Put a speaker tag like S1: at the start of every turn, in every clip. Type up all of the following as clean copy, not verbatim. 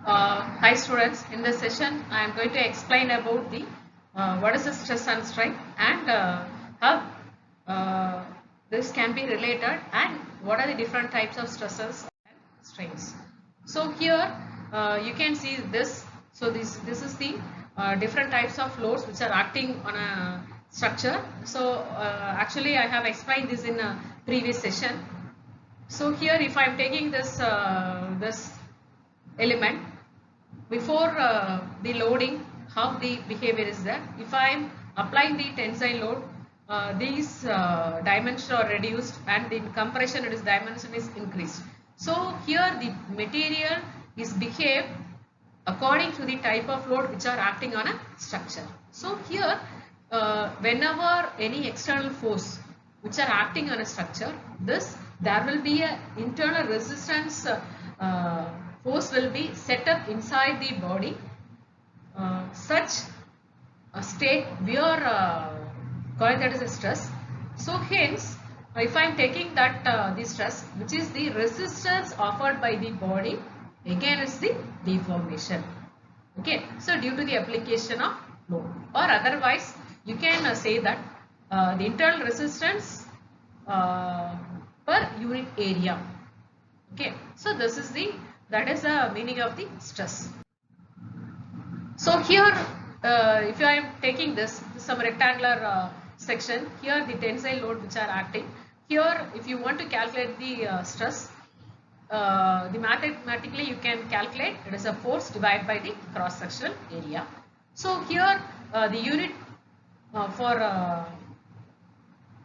S1: Hi students, in this session I am going to explain about the what is the stress and strain and how this can be related and what are the different types of stresses and strains. So here you can see this. So this is the different types of loads which are acting on a structure. So actually I have explained this in a previous session. So here if I am taking this element before the loading, how the behavior is there. If I am applying the tensile load, these dimensions are reduced and the compression dimension is increased. So here the material is behaved according to the type of load which are acting on a structure. So here whenever any external force which are acting on a structure, there will be a internal resistance force will be set up inside the body. Such a state we are calling that as a stress. So hence if I am taking that the stress, which is the resistance offered by the body against the deformation. Okay, so due to the application of load, or otherwise you can say that the internal resistance per unit area. Okay, so that is the meaning of the stress. So here if I am taking some rectangular section, here the tensile load which are acting, here if you want to calculate the stress, the mathematically you can calculate it is a force divided by the cross sectional area. So here the unit for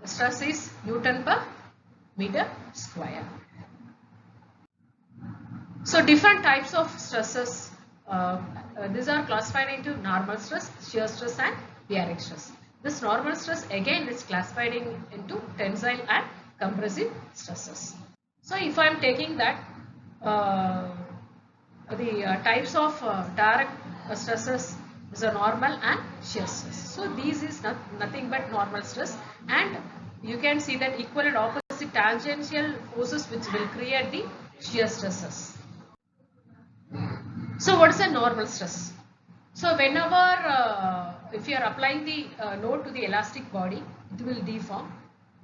S1: stress is Newton per meter square. So different types of stresses, these are classified into normal stress, shear stress and bearing stress. This normal stress again is classified into tensile and compressive stresses. So if I am taking that the types of direct stresses is a normal and shear stress. So these is nothing but normal stress, and you can see that equal and opposite tangential forces which will create the shear stresses. So what is a normal stress? So whenever if you are applying the load to the elastic body, it will deform.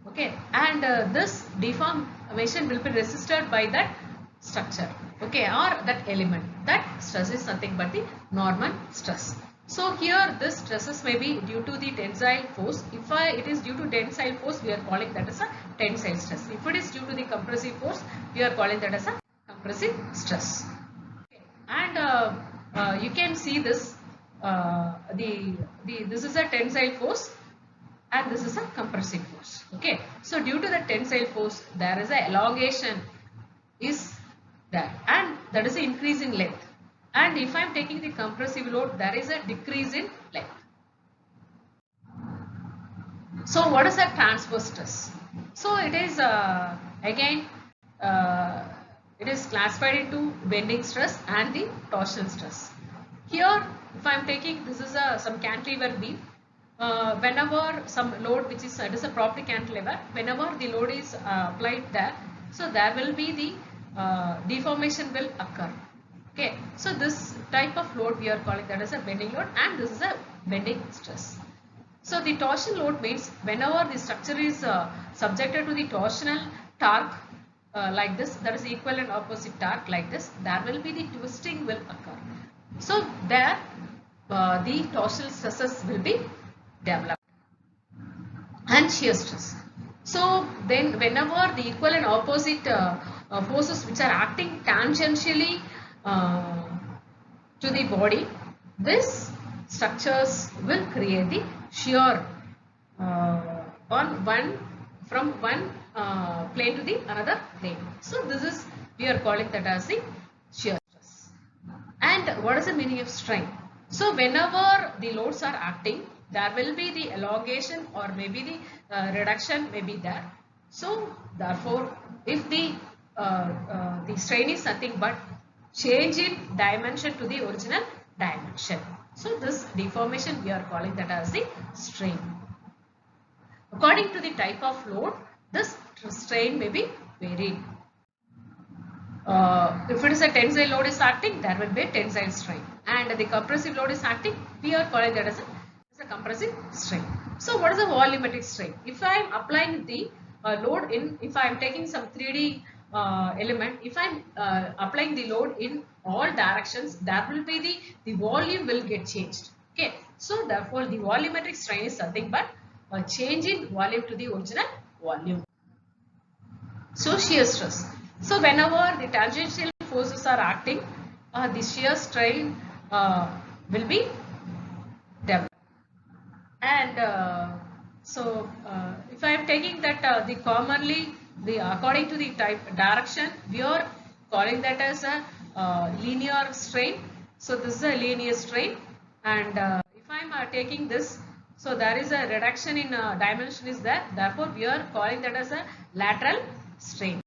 S1: Okay, and this deformation will be resisted by that structure, okay, or that element. That stress is nothing but the normal stress. So here this stresses may be due to the tensile force. If it is due to tensile force, we are calling that as a tensile stress. If it is due to the compressive force, we are calling that as a compressive stress. Okay. And you can see this this is a tensile force and this is a compressive force. Okay, so due to the tensile force, there is a elongation is there, and that is an increase in length. And if I am taking the compressive load, there is a decrease in length. So what is a transverse stress? So it is again it is classified into bending stress and the torsional stress. Here if I am taking, this is some cantilever beam. Whenever some load which is, it is a proper cantilever, whenever the load is applied there, so there will be the deformation will occur. Okay, so this type of load we are calling that as a bending load, and this is a bending stress. So the torsion load means whenever the structure is subjected to the torsional torque like this, that is equal and opposite torque like this, there will be the twisting will occur. So there the torsional stresses will be developed and shear stress. So then whenever the equal and opposite forces which are acting tangentially to the body, this structures will create the shear from one plane to the another plane. So this is, we are calling that as the shear stress. And what is the meaning of strain? So whenever the loads are acting, there will be the elongation or maybe the reduction may be there. So therefore, if the strain is nothing but change in dimension to the original dimension. So this deformation we are calling that as the strain. According to the type of load, this strain may be varied. if it is a tensile load is acting, there will be a tensile strain, and the compressive load is acting, we are calling that as a compressive strain. So what is the volumetric strain? If I am applying the load in, if I am taking some 3D element, if I am applying the load in all directions, there will be the volume will get changed. Okay, so therefore the volumetric strain is nothing but a change in volume to the original volume. So shear stress. So whenever the tangential forces are acting, the shear strain will be developed. And if I am taking that the commonly the according to the type direction, we are calling that as a linear strain. So this is a linear strain, and if I am taking this, so there is a reduction in dimension is there. Therefore, we are calling that as a lateral strain.